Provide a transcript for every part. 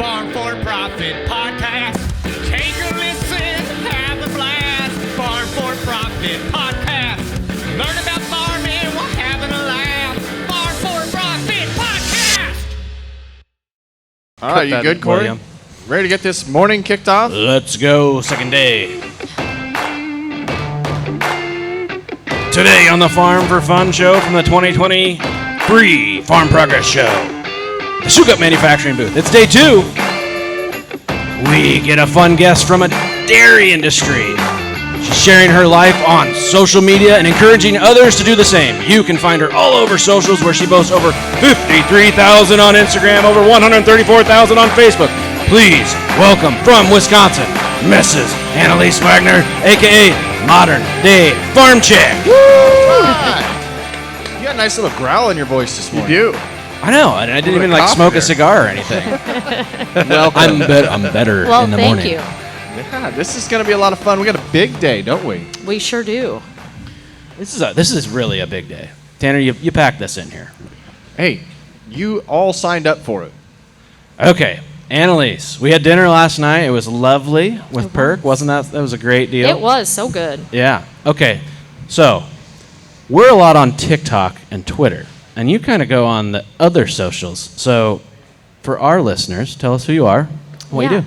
Farm for Profit Podcast. Take a listen, have a blast. Farm for Profit Podcast. Learn about farming while having a laugh. Farm for Profit Podcast. All right, you good, Corey? William. Ready to get this morning kicked off? Let's go, second day. Today on the Farm for Fun show from the 2023 Farm Progress Show, the Sukup Manufacturing booth. It's day 2. We get a fun guest from a dairy industry. She's sharing her life on social media and encouraging others to do the same. You can find her all over socials, where she boasts over 53,000 on Instagram, over 134,000 on Facebook. Please welcome from Wisconsin, Mrs. Annaliese Wegner, a.k.a. Modern Day Farm Chick. Right. You got a nice little growl in your voice this morning. You do. I know, and I didn't even smoke a cigar or anything. I'm better Well, in the thank morning. you. Yeah, this is going to be a lot of fun. We got a big day, don't we? We sure do. This is really a big day. Tanner, you packed this in here. Hey, you all signed up for it. Okay, Annaliese, we had dinner last night. It was lovely with Perk. Wasn't that was a great deal? It was so good. Yeah. Okay. So, we're a lot on TikTok and Twitter, and you kind of go on the other socials. So, for our listeners, tell us who you are, what you do.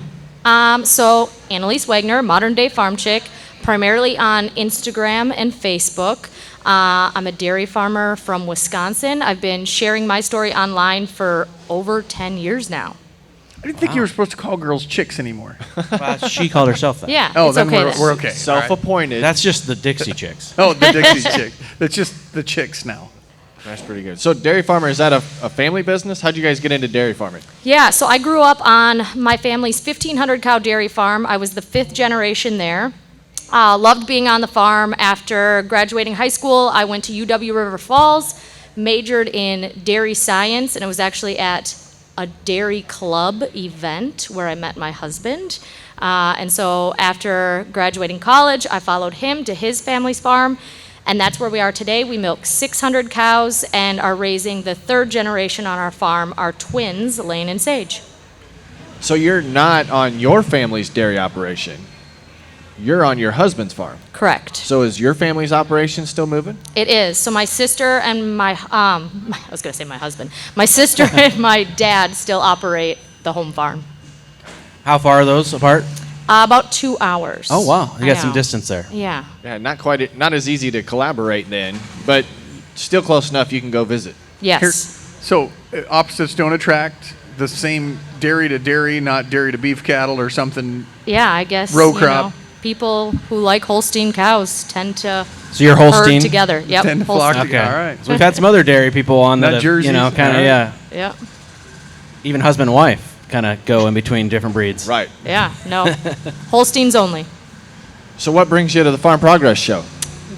So, Annaliese Wegner, Modern Day Farm Chick, primarily on Instagram and Facebook. I'm a dairy farmer from Wisconsin. I've been sharing my story online for over 10 years now. I didn't think you were supposed to call girls chicks anymore. She called herself that. Yeah, Oh, it's then okay. we're okay. Self-appointed. That's just the Dixie Chicks. Oh, the Dixie chick. That's just the chicks now. That's pretty good. So, dairy farmer, is that a family business? How'd you guys get into dairy farming? Yeah, so I grew up on my family's 1,500 cow dairy farm. I was the 5th generation there. Loved being on the farm. After graduating high school, I went to UW River Falls, majored in dairy science, and it was actually at a dairy club event where I met my husband. And so after graduating college, I followed him to his family's farm, and that's where we are today. We milk 600 cows and are raising the 3rd generation on our farm, our twins, Lane and Sage. So, you're not on your family's dairy operation. You're on your husband's farm. Correct. So, is your family's operation still moving? It is. So my sister and I was going to say my husband. My sister and my dad still operate the home farm. How far are those apart? About 2 hours. Oh, wow. You I got some know. distance there. Yeah. Yeah, not as easy to collaborate then, but still close enough you can go visit. Yes. So opposites don't attract. The same dairy to dairy, not dairy to beef cattle or something. Yeah, I guess. Row crop. People who like Holstein cows tend to So you're Holstein? herd together. Yep. Tend to flock Holstein. together. All right. So we've had some other dairy people on Not that have, jerseys? kind of, All right. yeah. Yep. Even husband and wife kind of go in between different breeds. Right. Yeah. No. Holsteins only. So, what brings you to the Farm Progress Show?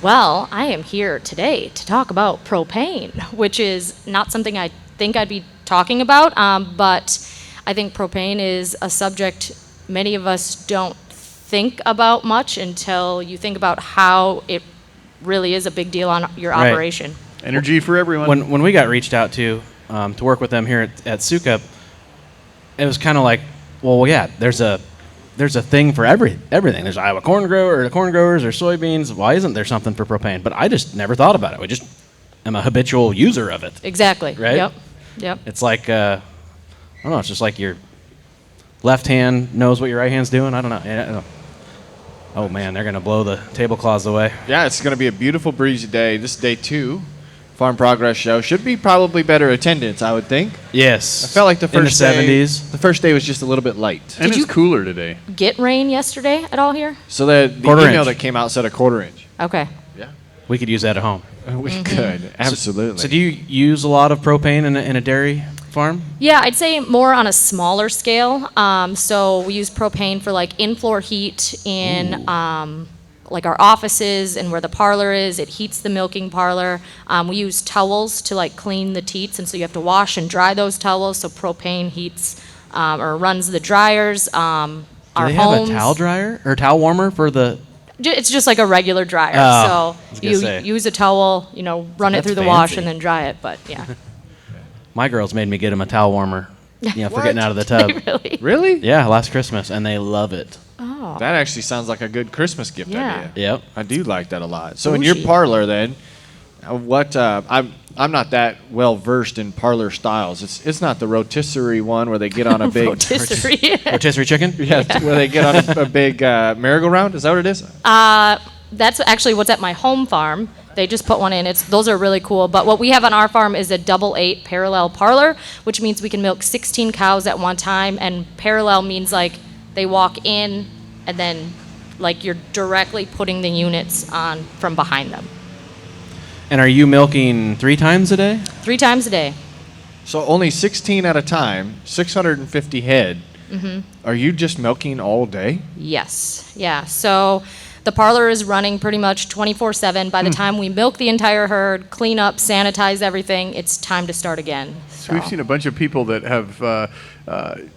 Well, I am here today to talk about propane, which is not something I think I'd be talking about, but I think propane is a subject many of us don't think about much until you think about how it really is a big deal on your Right. operation. Energy for everyone. When we got reached out to work with them here at Sukup, it was kind of like, well, yeah, there's a thing for everything. There's Iowa corn growers or soybeans. Why isn't there something for propane? But I just never thought about it. I just am a habitual user of it. Exactly. Right? Yep. It's like, I don't know, it's just like your left hand knows what your right hand's doing. I don't know. Oh, man, they're going to blow the tablecloths away. Yeah, it's going to be a beautiful breezy day. This is day 2, Farm Progress Show. Should be probably better attendance, I would think. Yes. I felt like the first in the day, 70s. the first day was just a little bit light. And Did it's you- cooler today. Get rain yesterday at all here? So the Quarter email inch. that came out said a 1/4 inch. Okay. Yeah, We could use that at home. we could absolutely. So do you use a lot of propane in a dairy farm? Yeah, I'd say more on a smaller scale. So we use propane for like in-floor heat in like our offices and where the parlor is. It heats the milking parlor. We use towels to like clean the teats, and so you have to wash and dry those towels. So propane heats or runs the dryers. Do Our they homes. have a towel dryer or towel warmer for the? It's just like a regular dryer. Oh, I was so gonna you say. use a towel, run it That's through the wash fancy. and then dry it. But yeah. My girls made me get them a towel warmer for getting out of the tub. Really? Really? Yeah, last Christmas, and they love it. Oh. That actually sounds like a good Christmas gift Yeah. idea. Yep. I do like that a lot. So in your Bougie. parlor, then, I'm not that well versed in parlor styles. It's not the rotisserie one where they get on a big Rotisserie. Rotisserie chicken? yeah, where they get on a big merry-go-round. Is that what it is? That's actually what's at my home farm. They just put one in. Those are really cool. But what we have on our farm is a 8 parallel parlor, which means we can milk 16 cows at one time. And parallel means like they walk in and then like you're directly putting the units on from behind them. And are you milking 3 times a day? 3 times a day. So only 16 at a time, 650 head. Mm-hmm. Are you just milking all day? Yes. Yeah. So the parlor is running pretty much 24/7. By the time we milk the entire herd, clean up, sanitize everything, it's time to start again. So we've seen a bunch of people that have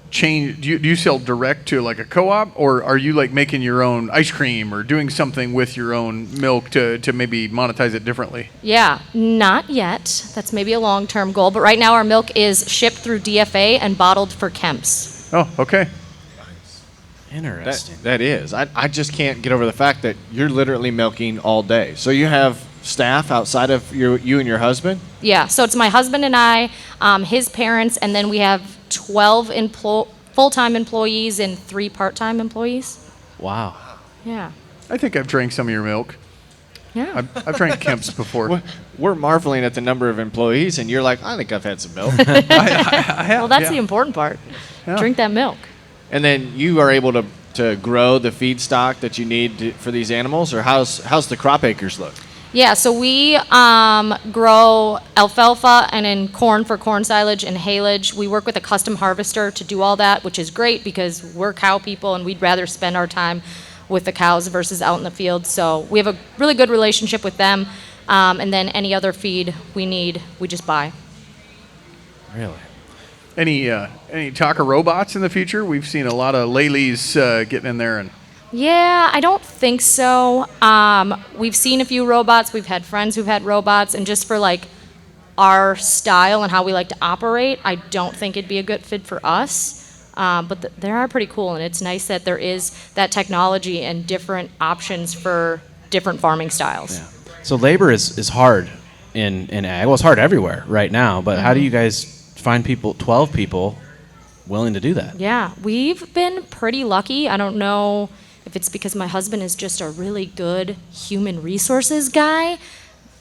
changed. Do you sell direct to like a co-op, or are you like making your own ice cream or doing something with your own milk to maybe monetize it differently? Yeah, not yet. That's maybe a long-term goal. But right now our milk is shipped through DFA and bottled for Kemp's. Oh, okay. Interesting. That is. I just can't get over the fact that you're literally milking all day. So you have staff outside of you and your husband? Yeah, so it's my husband and I, his parents, and then we have 12 full-time employees and 3 part-time employees. Wow. Yeah. I think I've drank some of your milk. Yeah. I've drank Kemp's before. We're marveling at the number of employees, and you're like, I think I've had some milk. I have. Well, that's yeah. the important part. Yeah. Drink that milk. And then you are able to grow the feedstock that you need for these animals, or how's the crop acres look? Yeah, so we grow alfalfa and then corn for corn silage and haylage. We work with a custom harvester to do all that, which is great because we're cow people and we'd rather spend our time with the cows versus out in the field. So we have a really good relationship with them. And then any other feed we need, we just buy. Really? Any talk of robots in the future? We've seen a lot of Leleys getting in there and. Yeah, I don't think so. We've seen a few robots. We've had friends who've had robots, and just for like our style and how we like to operate, I don't think it'd be a good fit for us. But they are pretty cool, and it's nice that there is that technology and different options for different farming styles. Yeah. So labor is hard in ag. Well, it's hard everywhere right now, but how do you guys find 12 people willing to do that? Yeah, we've been pretty lucky. I don't know if it's because my husband is just a really good human resources guy.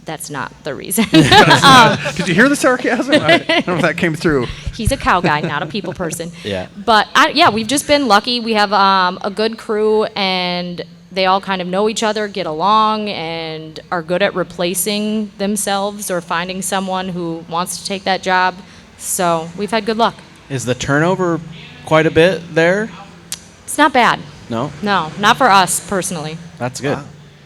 That's not the reason. Did you hear the sarcasm? I don't know if that came through. He's a cow guy, not a people person. Yeah. But we've just been lucky. We have a good crew, and they all kind of know each other, get along, and are good at replacing themselves or finding someone who wants to take that job. So we've had good luck. Is the turnover quite a bit there? It's not bad. No? No, not for us personally. That's good.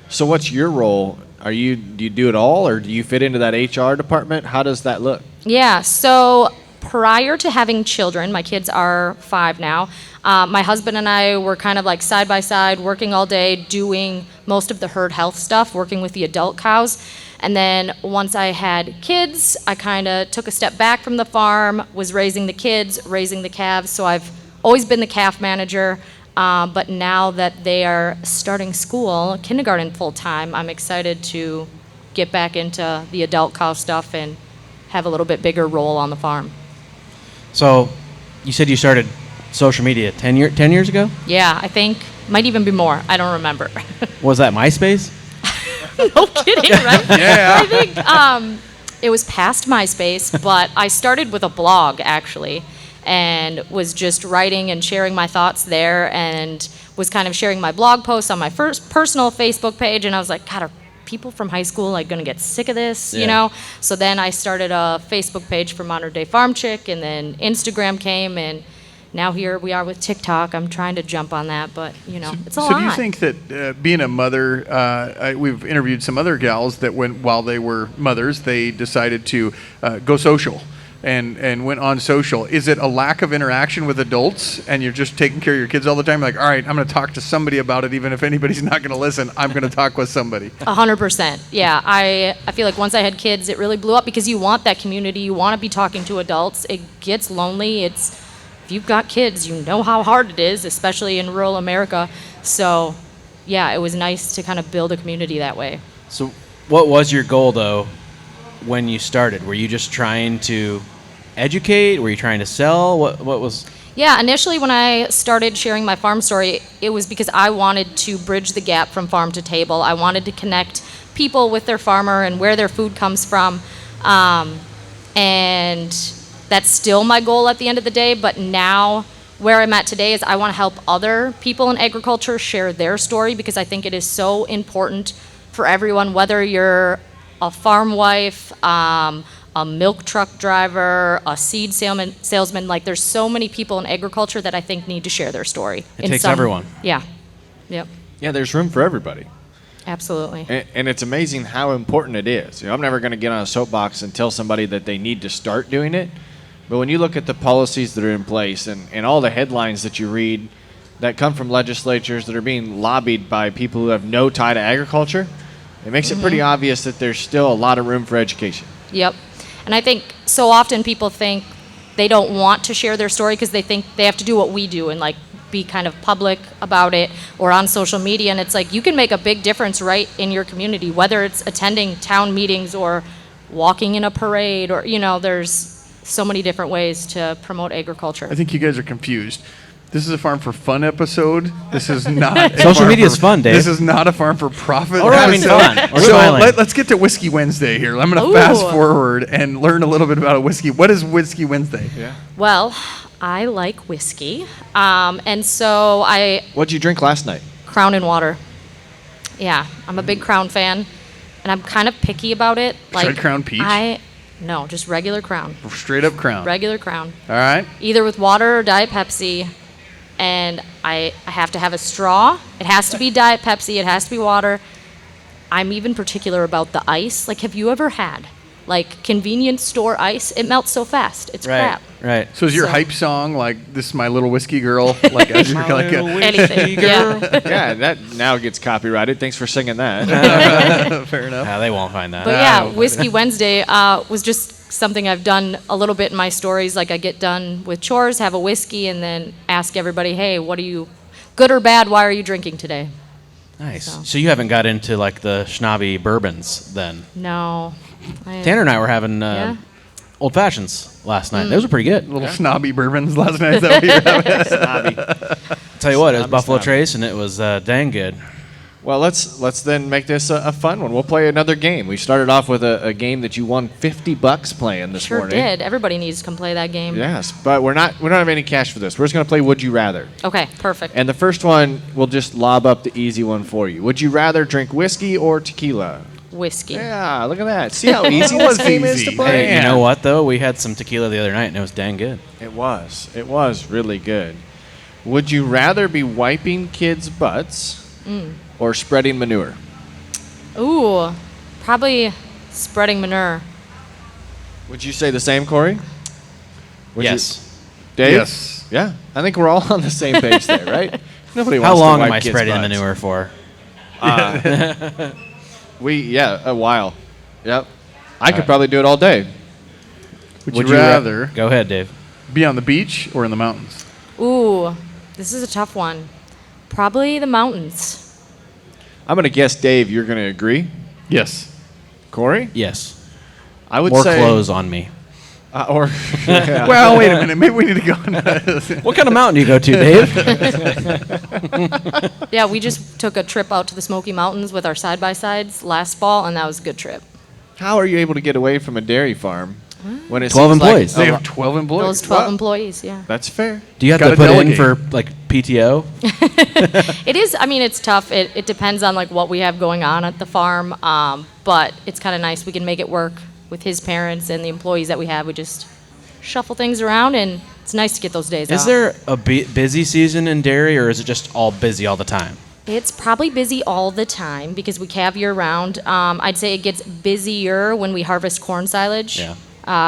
So what's your role? Do you do it all, or do you fit into that HR department? How does that look? Yeah, so prior to having children, my kids are 5 now, my husband and I were kind of like side by side, working all day, doing most of the herd health stuff, working with the adult cows. And then once I had kids, I kind of took a step back from the farm, was raising the kids, raising the calves. So I've always been the calf manager. But now that they are starting school, kindergarten full time, I'm excited to get back into the adult cow stuff and have a little bit bigger role on the farm. So you said you started social media 10 years ago? Yeah, I think might even be more. I don't remember. Was that MySpace? No kidding, right? Yeah. I think it was past MySpace, but I started with a blog actually, and was just writing and sharing my thoughts there, and was kind of sharing my blog posts on my first personal Facebook page, and I was like, God, are people from high school like gonna get sick of this, you know? So then I started a Facebook page for Modern Day Farm Chick, and then Instagram came, and now here we are with TikTok. I'm trying to jump on that, but it's a lot. So do you think that being a mother, we've interviewed some other gals that while they were mothers, they decided to go social and went on social. Is it a lack of interaction with adults and you're just taking care of your kids all the time? Like, all right, I'm going to talk to somebody about it, even if anybody's not going to listen, I'm going to talk with somebody. 100%. Yeah, I feel like once I had kids, it really blew up because you want that community. You want to be talking to adults. It gets lonely. It's if you've got kids, you know how hard it is, especially in rural America. So, yeah, it was nice to kind of build a community that way. So, what was your goal though when you started? Were you just trying to educate? Were you trying to sell? What was? Yeah, initially when I started sharing my farm story, it was because I wanted to bridge the gap from farm to table. I wanted to connect people with their farmer and where their food comes from. And that's still my goal at the end of the day, but now where I'm at today is I want to help other people in agriculture share their story, because I think it is so important for everyone, whether you're a farm wife, a milk truck driver, a seed salesman. Like, there's so many people in agriculture that I think need to share their story. It takes everyone. Yeah. Yep. Yeah, there's room for everybody. Absolutely. And it's amazing how important it is. I'm never going to get on a soapbox and tell somebody that they need to start doing it. But when you look at the policies that are in place and all the headlines that you read that come from legislatures that are being lobbied by people who have no tie to agriculture, it makes it pretty obvious that there's still a lot of room for education. Yep. And I think so often people think they don't want to share their story because they think they have to do what we do and like be kind of public about it or on social media. And it's like, you can make a big difference right in your community, whether it's attending town meetings or walking in a parade, or, there's so many different ways to promote agriculture. I think you guys are confused. This is a Farm for Fun episode. This is not Social media is fun, Dave. This is not a Farm for Profit We're having episode. fun. We're So smiling. let's get to Whiskey Wednesday here. I'm going to Ooh. fast forward and learn a little bit about a whiskey. What is Whiskey Wednesday? Yeah. Well, I like whiskey. And so What'd you drink last night? Crown and water. Yeah, I'm a big Crown fan, and I'm kind of picky about it. Tried Crown Peach? No, just regular Crown. Straight up Crown. Regular Crown. All right. Either with water or Diet Pepsi. And I have to have a straw. It has to be Diet Pepsi. It has to be water. I'm even particular about the ice. Like, have you ever had, like, convenience store ice? It melts so fast. It's crap. Right. So is your So- hype song like "This is my little whiskey girl"? Like, as you're like Anything. Yeah. Yeah, that now gets copyrighted. Thanks for singing that. fair enough. They won't find that. But yeah, Whiskey Wednesday was just something I've done a little bit in my stories. Like, I get done with chores, have a whiskey, and then ask everybody, hey, what are you, good or bad, why are you drinking today? Nice. So. So you haven't got into like the schnobby bourbons then? No. Tanner and I were having Yeah. old fashions last night. Those were pretty good. Little snobby bourbons last night. Is that what you're having? Tell you what, it was Snobby, Buffalo snobby. Trace, and it was dang good. Well, let's then make this a fun one. We'll play another game. We started off with a game that you won $50 playing this Sure morning. did. Everybody needs to come play that game. Yes, but we don't have any cash for this. We're just going to play Would You Rather. Okay, perfect. And the first one, we'll just lob up the easy one for you. Would you rather drink whiskey or tequila? Whiskey. Yeah, look at that. See how easy That was this game is easy. to play? Hey, you know what though? We had some tequila the other night, and it was dang good. It was. It was really good. Would you rather be wiping kids' butts or spreading manure? Ooh, probably spreading manure. Would you say the same, Corey? Would Yes. you, Dave? Yes. Yeah, I think we're all on the same page there, right? Nobody wants How to long wipe am I kids' spreading butts. manure for? A while. Yep. I could probably do it all day. Would you rather Go ahead, Dave. be on the beach or in the mountains? Ooh, this is a tough one. Probably the mountains. I'm going to guess, Dave, you're going to agree. Yes. Corey? Yes. I would More say... clothes on me. Or... yeah. Well, wait a minute. Maybe we need to go. What kind of mountain do you go to, Dave? Yeah, we just took a trip out to the Smoky Mountains with our side-by-sides last fall, and that was a good trip. How are you able to get away from a dairy farm when it 12 seems like employees. They a have 12 employees. Those 12 Wow. employees, yeah. That's fair. Do you have Gotta to put delegate. in for like PTO? It is, I mean, it's tough. It depends on, like, what we have going on at the farm, but it's kind of nice. We can make it work with his parents and the employees that we have. We just shuffle things around, and it's nice to get those days off. Is there a busy season in dairy, or is it just all busy all the time? It's probably busy all the time because we calve year-round. I'd say it gets busier when we harvest corn silage. Yeah.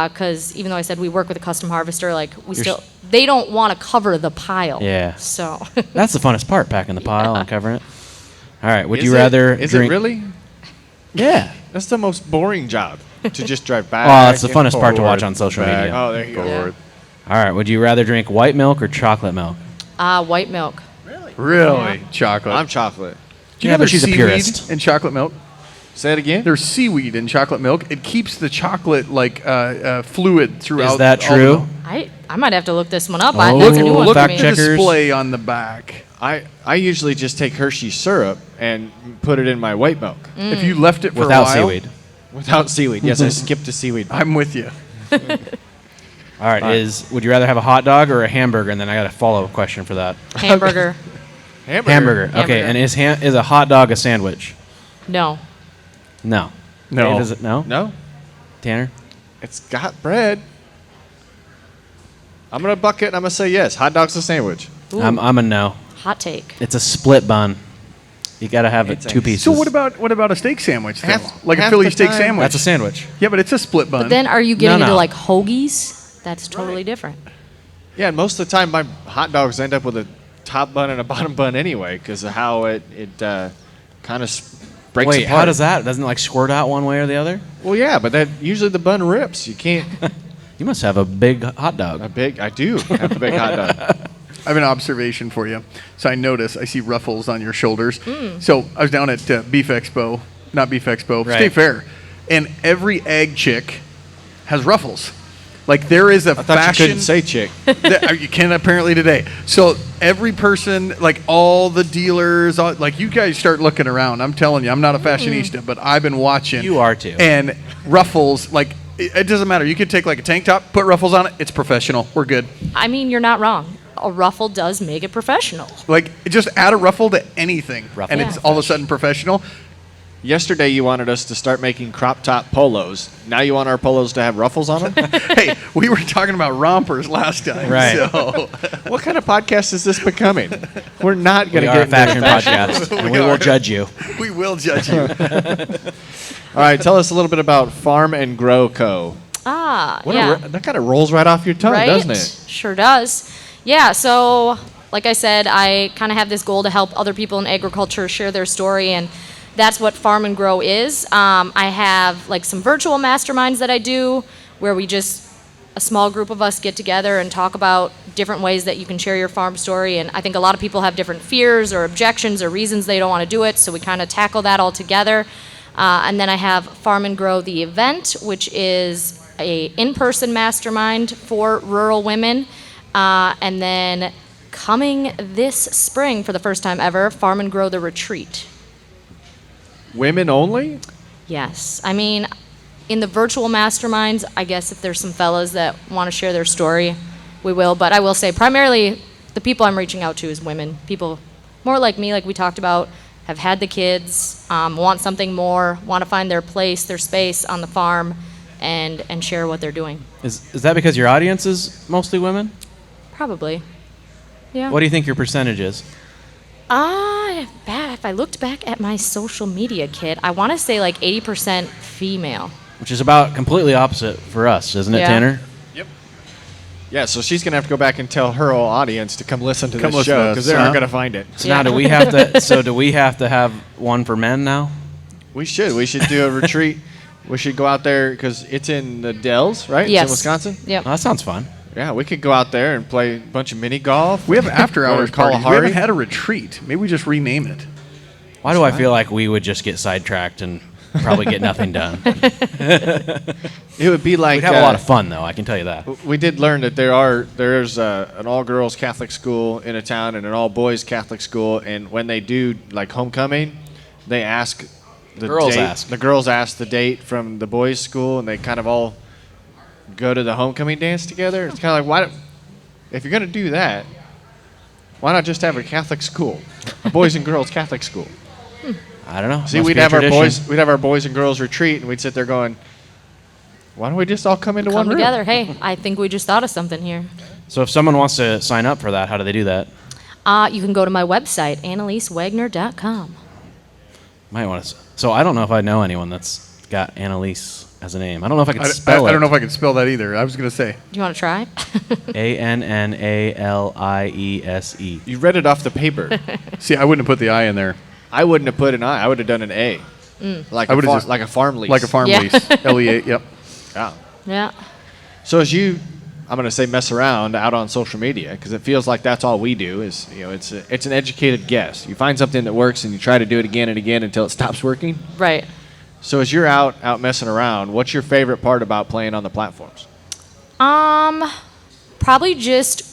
Because even though I said we work with a custom harvester, like, they don't want to cover the pile. Yeah. So... That's the funnest part, packing the pile and covering it. All right. Would Is you it- rather Is drink? it really? Yeah. That's the most boring job, to just drive back. Oh, that's the and funnest part to watch forward. on social back. media. Oh, there you go. Yeah. All right. Would you rather drink white milk or chocolate milk? White milk. Really? Chocolate. I'm chocolate. Do you Yeah, know but there's she's a seaweed purist. in chocolate milk? Say it again. There's seaweed in chocolate milk. It keeps the chocolate fluid throughout. Is that all the true? milk. I might have to look this one up. Oh, That's a new one Look for fact me. at the checkers. display on the back. I usually just take Hershey syrup and put it in my white milk If you left it for Without a while, seaweed. without seaweed. Yes, I skipped the seaweed. I'm with you. All right. Would you rather have a hot dog or a hamburger? And then I got a follow-up question for that. Hamburger. Hamburger. Okay. Hamburger. And is a hot dog a sandwich? No. No. No. Dave, is it no? No, Tanner? it's got bread. I'm gonna bucket and I'm gonna say yes. Hot dog's a sandwich. Ooh, I'm a no. hot take. It's a split bun. You got to have it It's a- two pieces. So what about a steak sandwich? Then? Half- Like a half Philly the steak time- sandwich? That's a sandwich. Yeah, but it's a split bun. But then are you getting No. into like hoagies? That's totally different. Yeah, and most of the time my hot dogs end up with a top bun and a bottom bun anyway because of how it kind of breaks Wait, apart. how does that? Doesn't it like squirt out one way or the other? Well, yeah, but that usually the bun rips. You can't. You must have a big hot dog. I do have a big hot dog. I have an observation for you. So I see ruffles on your shoulders. So I was down at Beef Expo, not Beef Expo, Right. State Fair, and every egg chick has ruffles. Like there is a I thought fashion. you couldn't say chick. You can apparently today. So every person, like all the dealers, like you guys start looking around. I'm telling you, I'm not a fashionista, but I've been watching. You are too. And ruffles, like it doesn't matter. You could take like a tank top, put ruffles on it. It's professional. We're good. I mean, you're not wrong. A ruffle does make it professional. Like just add a ruffle to anything, Ruffle. and it's Yeah. all of a sudden professional. Yesterday you wanted us to start making crop top polos. Now you want our polos to have ruffles on them? Hey, we were talking about rompers last time. Right. So What kind of podcast is this becoming? We're not going We to are get a fashion into podcast, and we are. will judge you. we will judge you. All right, tell us a little bit about Farm and Grow Co. Yeah. That kind of rolls right off your tongue, Right? doesn't it? Sure does. Yeah, so like I said, I kind of have this goal to help other people in agriculture share their story, and that's what Farm and Grow is. I have like some virtual masterminds that I do where a small group of us get together and talk about different ways that you can share your farm story. And I think a lot of people have different fears or objections or reasons they don't want to do it, so we kind of tackle that all together. And then I have Farm and Grow the event, which is a in-person mastermind for rural women. And then coming this spring for the first time ever, Farm and Grow the retreat. Women only? Yes. I mean, in the virtual masterminds, I guess if there's some fellas that want to share their story, we will. But I will say primarily the people I'm reaching out to is women. People more like me, like we talked about, have had the kids, want something more, want to find their place, their space on the farm, and share what they're doing. Is that because your audience is mostly women? Probably. Yeah. What do you think your percentage is? If I looked back at my social media kit, I want to say like 80% female. Which is about completely opposite for us, isn't it, Yeah. Tanner? Yeah, so she's going to have to go back and tell her whole audience to come listen to Come this listen to show us, because they huh? aren't going to find it. So Yeah. now do we have to? So do we have to have one for men now? We should. We should do a retreat. We should go out there because it's in the Dells, right? Yes. It's in Wisconsin? Yep. Oh, that sounds fun. Yeah, we could go out there and play a bunch of mini golf. We have after hours Or parties. We Kalahari. haven't had a retreat. Maybe we just rename it. Why do I feel like we would just get sidetracked and probably get nothing done? It would be like We'd have a lot of fun, though. I can tell you that. we did learn that there's an all-girls Catholic school in a town and an all-boys Catholic school, and when they do like homecoming, they ask the Girls date. ask. The girls ask the date from the boys' school, and they kind of all go to the homecoming dance together. It's kind of like if you're gonna do that, why not just have a Catholic school, a boys and girls Catholic school? I don't know. See, Must we'd be a have tradition. we'd have our boys and girls retreat, and we'd sit there going, "Why don't we just all come into Come one room?" together. Hey, I think we just thought of something here. So if someone wants to sign up for that, how do they do that? You can go to my website, AnnaliseWegner.com. Might want to. So I don't know if I know anyone that's got Annaliese as a name. I don't know if I can spell I it. don't know if I can spell that either. I was going to say. Do you want to try? Annaliese. You read it off the paper. See, I wouldn't have put the I in there. I wouldn't have put an I. I would have done an A. Like I would've just- like a farm lease. Like a farm Yeah. lease. LEA, yep. Yeah. Yeah. So I'm going to say mess around out on social media because it feels like that's all we do is, it's an educated guess. You find something that works and you try to do it again and again until it stops working. Right. So as you're out messing around, what's your favorite part about playing on the platforms? Probably just,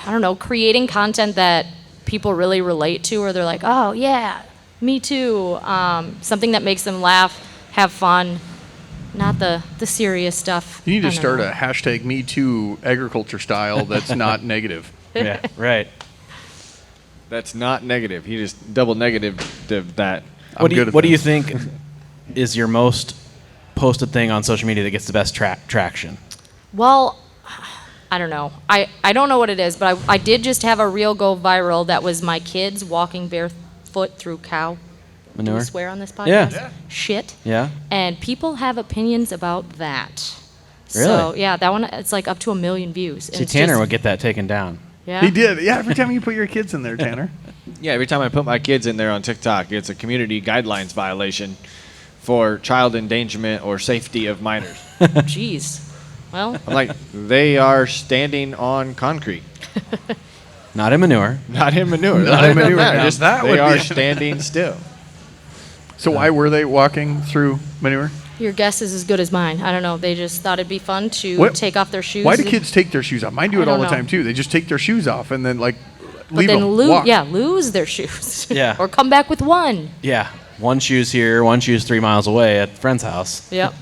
I don't know, creating content that people really relate to, or they're like, oh yeah, me too. Something that makes them laugh, have fun, not the serious stuff. You need I to don't start know. a hashtag Me Too agriculture style that's not negative. Yeah, right. That's not negative. He just double negative that. I'm What do good you, at what do you this. think is your most posted thing on social media that gets the best traction? Well, I don't know. I don't know what it is, but I did just have a reel go viral that was my kids walking barefoot through cow. Do Manure? we swear on this podcast? Yeah. Shit. Yeah. And people have opinions about that. Really? So, yeah, that one, it's like up to 1 million views. And See, it's Tanner just- would get that taken down. Yeah. He did. Yeah, every time you put your kids in there, Tanner. Yeah, every time I put my kids in there on TikTok, it's a community guidelines violation for child endangerment or safety of minors. Jeez. Well, I'm like, they are standing on concrete, Not in manure. not in manure. Not in manure. Matter. Now Just that they would are be- standing still. So why were they walking through manure? your guess is as good as mine. I don't know. They just thought it'd be fun to What- take off their shoes. Why do and- kids take their shoes off? Mine do I it all don't the know. time too. They just take their shoes off and then but leave then them. Walk. lose their shoes. Yeah. Or come back with one. Yeah. One shoe's here, one shoe's 3 miles away at a friend's house. Yep.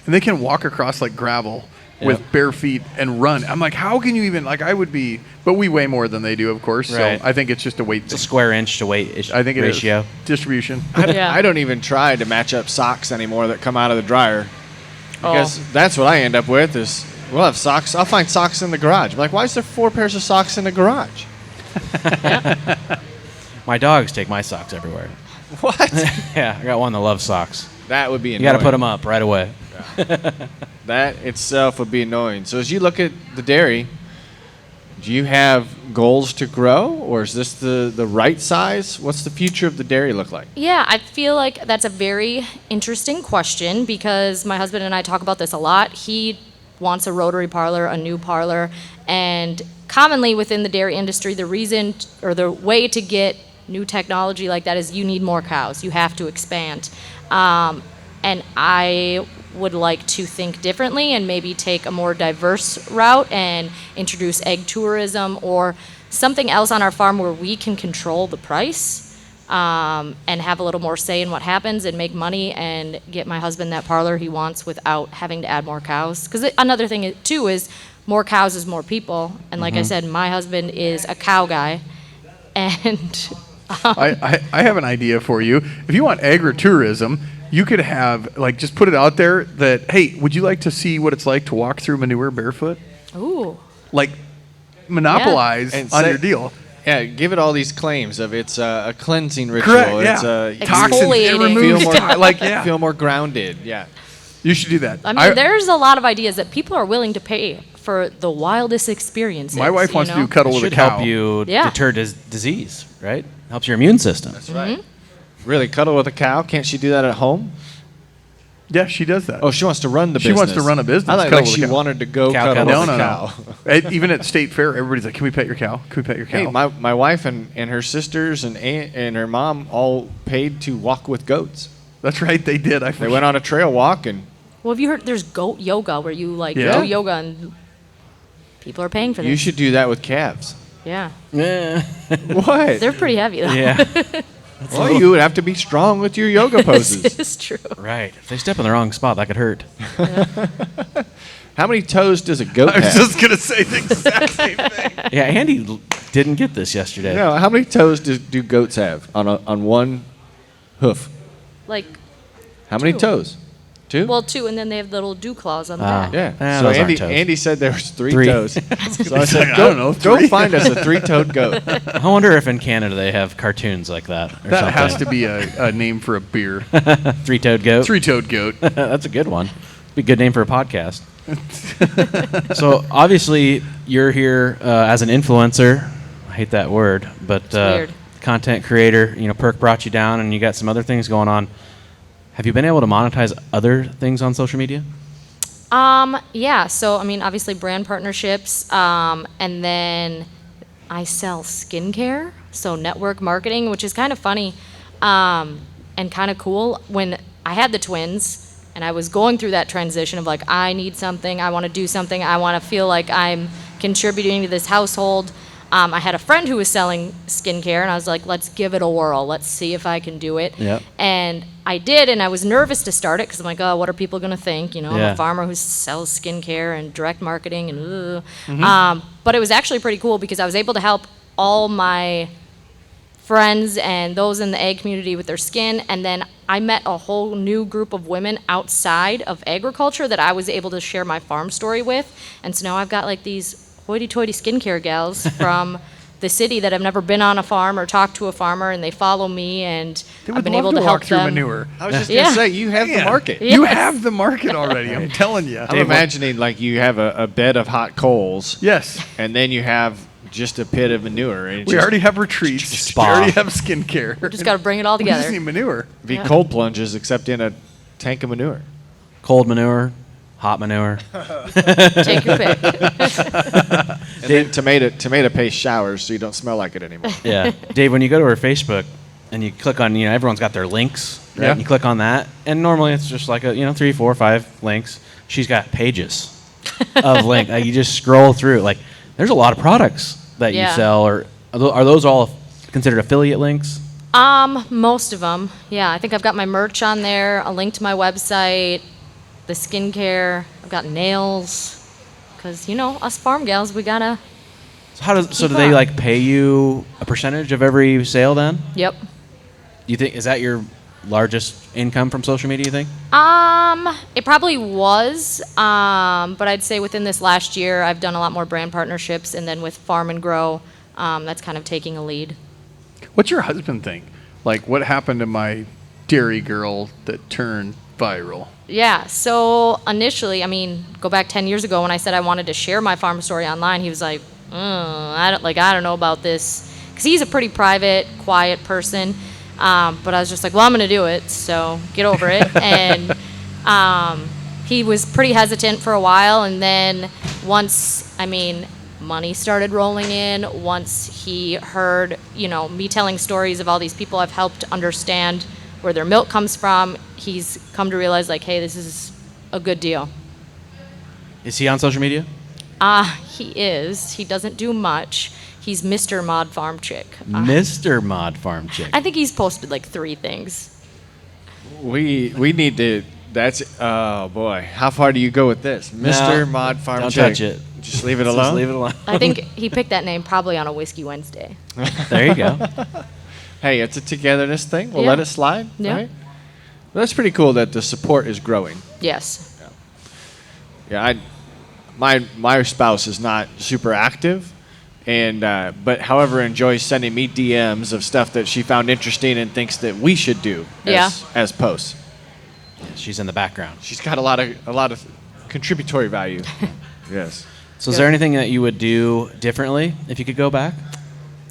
And they can walk across like gravel with Yep. bare feet and run. I'm like, how can you even I would be, but we weigh more than they do, of course. Right. So I think it's just a weight It's a thing. square inch to weight I think it is ratio. distribution. Yeah. I don't even try to match up socks anymore that come out of the dryer Oh. because that's what I end up with is we'll have socks. I'll find socks in the garage. I'm like, why is there 4 pairs of socks in the garage? My dogs take my socks everywhere. What? Yeah, I got one that loves socks. That would be You annoying. got to put them up right away. That itself would be annoying. So as you look at the dairy, do you have goals to grow, or is this the right size? What's the future of the dairy look like? Yeah, I feel like that's a very interesting question because my husband and I talk about this a lot. He wants a rotary parlor, a new parlor, and commonly within the dairy industry, the reason or the way to get new technology like that is you need more cows. You have to expand. And I would like to think differently and maybe take a more diverse route and introduce egg tourism or something else on our farm where we can control the price and have a little more say in what happens and make money and get my husband that parlor he wants without having to add more cows. Because another thing too is more cows is more people. And like I said, my husband is a cow guy. And I have an idea for you. If you want agritourism, you could have just put it out there that, hey, would you like to see what it's like to walk through manure barefoot? ooh, Monopolize And on say- your deal. Yeah, give it all these claims of it's a cleansing ritual. Correct. It's Yeah. a Toxins. It Exfoliating. removes Feel more- yeah. feel more grounded. Yeah. You should do that. I mean, there's a lot of ideas that people are willing to pay for the wildest experiences. My wife you wants to know? do cuddle It with a should cow. help you Yeah. deter disease, right? Helps your immune system. That's right. Really, cuddle with a cow? Can't she do that at home? Yeah, she does that. Oh, she wants to run the She business. wants to run a business, I thought cuddle like with a she cow. wanted to go Cow cuddle cuddle. with No, a no, cow. no. Even at State Fair, everybody's like, can we pet your cow? Can we pet your cow? Hey, my wife and her sisters and aunt and her mom all paid to walk with goats. That's right, they did. They went on a trail walk and Well, have you heard there's goat yoga where you Yeah. do yoga and people are paying for this? you should do that with calves. Yeah. Yeah. What? They're pretty heavy though. Yeah. Well, you would have to be strong with your yoga poses. This is true. Right. If they step in the wrong spot, that could hurt. How many toes does a goat I was have? just going to say the exact same thing. Yeah, Andy didn't get this yesterday. No, how many toes do goats have on one hoof? Like, How many 2. toes? 2? well, 2, and then they have the little dew claws on the Ah. back. yeah. those So aren't toes. Andy said there was 3 3. toes. So I said, I go, don't know, go 3. find us a 3-toed goat. I wonder if in Canada they have cartoons like that or That something. has to be a name for a beer. 3-toed goat. 3-toed goat. That's a good one. Be a good name for a podcast. So obviously you're here as an influencer. I hate that word, but weird. content creator. Perk brought you down, and you got some other things going on. Have you been able to monetize other things on social media? Yeah, so I mean, obviously brand partnerships, and then I sell skincare, so network marketing, which is kind of funny, and kind of cool. When I had the twins, and I was going through that transition of like, I need something, I want to do something, I want to feel like I'm contributing to this household. I had a friend who was selling skincare, and I was like, let's give it a whirl. Let's see if I can do it. Yep. And I did, and I was nervous to start it because I'm like, oh, what are people going to think? I'm Yeah. a farmer who sells skincare and direct marketing, and but it was actually pretty cool because I was able to help all my friends and those in the ag community with their skin, and then I met a whole new group of women outside of agriculture that I was able to share my farm story with, and so now I've got like these hoity-toity skincare gals from the city that have never been on a farm or talked to a farmer, and they follow me, and They I've would been love able to to walk help through them. manure. I was just Yeah. gonna say you have the Man, market. Yeah. You Yes. have the market already. I'm telling you. I'm imagining like you have a bed of hot coals, Yes. and then you have just a pit of manure, and it We just already have retreats. We spa. already have skincare. Just got to bring it all We just together. need manure. be cold plunges except in a tank of manure. Cold manure, hot manure. Take your pick. And then tomato paste showers so you don't smell like it anymore. Yeah. Dave, when you go to her Facebook and you click on, everyone's got their links, right? Yeah. And you click on that, and normally it's just like 3, 4, 5 links. She's got pages of link. You just scroll through. Like, there's a lot of products that you Yeah. sell, or are those all considered affiliate links? Most of them. Yeah, I think I've got my merch on there, a link to my website, the skincare. I've got nails, because us farm gals, we gotta. So do Keep they up. like pay you a percentage of every sale then? Yep. You think, is that your largest income from social media, you think? It probably was, but I'd say within this last year, I've done a lot more brand partnerships, and then with Farm and Grow, that's kind of taking a lead. What's your husband think? Like, what happened to my dairy girl that turned viral? Yeah, so initially, I mean, go back 10 years ago when I said I wanted to share my farm story online, he was like, I don't know about this, because he's a pretty private, quiet person. But I was just like, well, I'm going to do it, so get over it. And he was pretty hesitant for a while, and then once, money started rolling in, once he heard, me telling stories of all these people I've helped understand where their milk comes from, he's come to realize, like, hey, this is a good deal. Is he on social media? He is. He doesn't do much. He's Mr. Mod Farm Chick. Mr. Mod Farm Chick. I think he's posted like 3 things. We need to. That's oh boy. How far do you go with this, Mr. Mod Farm don't Chick? touch it. Just leave it Just alone. leave it alone. I think he picked that name probably on a Whiskey Wednesday. There you go. Hey, it's a togetherness thing. We'll Yeah. let it slide. Yeah. Right? Well, that's pretty cool that the support is growing. Yes. Yeah, my spouse is not super active, and but however enjoys sending me DMs of stuff that she found interesting and thinks that we should do as posts. She's in the background. She's got a lot of contributory value. Yes. So is there anything that you would do differently if you could go back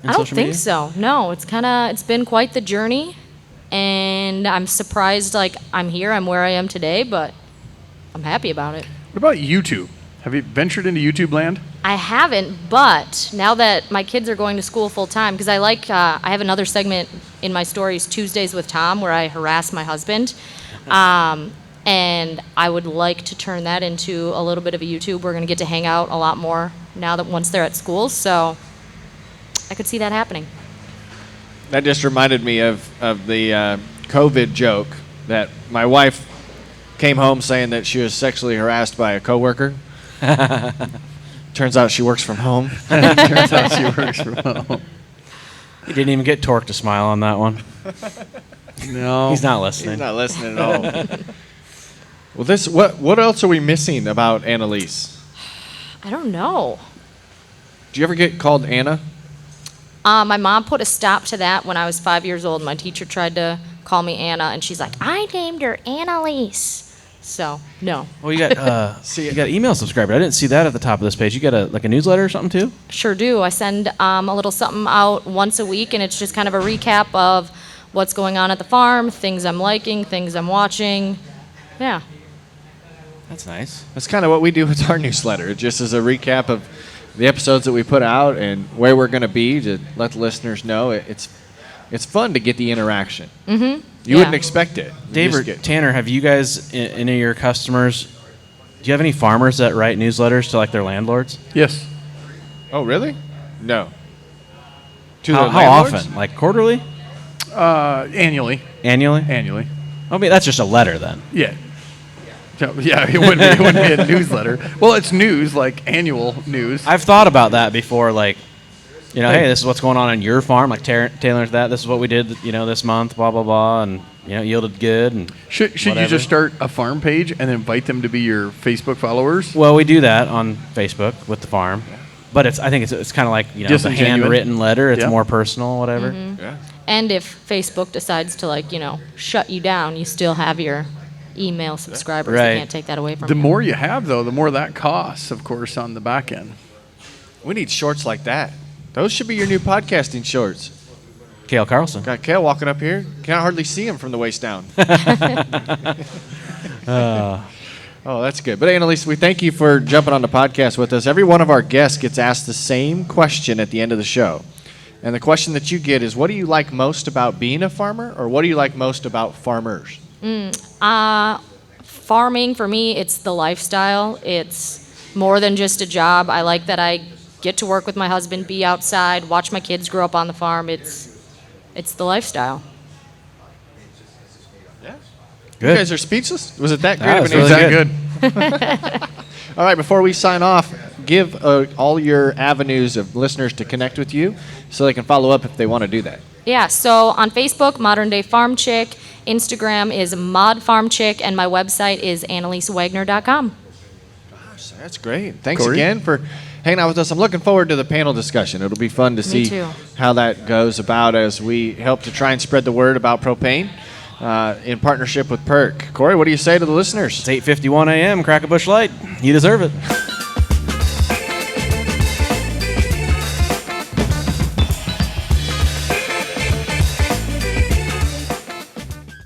in I don't social think media? so. No, it's been quite the journey, and I'm surprised I'm here, I'm where I am today, but I'm happy about it. What about YouTube? Have you ventured into YouTube land? I haven't, but now that my kids are going to school full time, because I have another segment in my stories, Tuesdays with Tom, where I harass my husband. And I would like to turn that into a little bit of a YouTube. We're going to get to hang out a lot more now that once they're at school, so I could see that happening. That just reminded me of the COVID joke that my wife came home saying that she was sexually harassed by a coworker. Turns out she works from home. Turns out she works from home. You didn't even get Torque to smile on that one. No. He's not listening. He's not listening at all. Well, what else are we missing about Annaliese? I don't know. Do you ever get called Anna? My mom put a stop to that when I was 5 years old. My teacher tried to call me Anna, and she's like, I named her Annaliese. So, no. Well, you got you got email subscriber. I didn't see that at the top of this page. You got a newsletter or something too? Sure do. I send a little something out once a week, and it's just kind of a recap of what's going on at the farm, things I'm liking, things I'm watching. Yeah. That's nice. That's kind of what we do with our newsletter. It just is a recap of the episodes that we put out and where we're going to be to let the listeners know. It's fun to get the interaction. Mm-hmm. You wouldn't expect it. Dave or Tanner, have you guys, any of your customers, do you have any farmers that write newsletters to like their landlords? Yes. Oh, really? No. How often? Like quarterly? Annually. Annually? Annually. I mean, that's just a letter then. Yeah. Yeah, it wouldn't be a newsletter. Well, it's news, like annual news. I've thought about that before, like, hey, this is what's going on your farm, like tailoring to that. This is what we did, this month, blah, blah, blah, and, yielded good. And should you just start a farm page and invite them to be your Facebook followers? Well, we do that on Facebook with the farm. But I think it's kind of like, just a handwritten letter. It's more personal, whatever. Mm-hmm. Yeah. And if Facebook decides to, shut you down, you still have your email subscribers. Right. They can't take that away from The you. more you have, though, the more that costs, of course, on the back end. We need shorts like that. Those should be your new podcasting shorts. Kale Carlson. Got Kale walking up here. Can't hardly see him from the waist down. Oh, that's good. But Annaliese, we thank you for jumping on the podcast with us. Every one of our guests gets asked the same question at the end of the show. And the question that you get is, what do you like most about being a farmer, or what do you like most about farmers? Farming, for me, it's the lifestyle. It's more than just a job. I like that I get to work with my husband, be outside, watch my kids grow up on the farm. It's the lifestyle. Yeah. Good. You guys are speechless? Was it that great of was an really answer? Good. All right, before we sign off, give all your avenues of listeners to connect with you so they can follow up if they want to do that. Yeah, so on Facebook, Modern Day Farm Chick. Instagram is Mod Farm Chick, and my website is AnnaliseWegner.com. Gosh, that's great. Thanks Corey? again for hanging out with us. I'm looking forward to the panel discussion. It'll be fun to see too. how that goes about as we help to try and spread the word about propane in partnership with PERC. Corey, what do you say to the listeners? It's 8:51 a.m. Crack a Bush Light. You deserve it.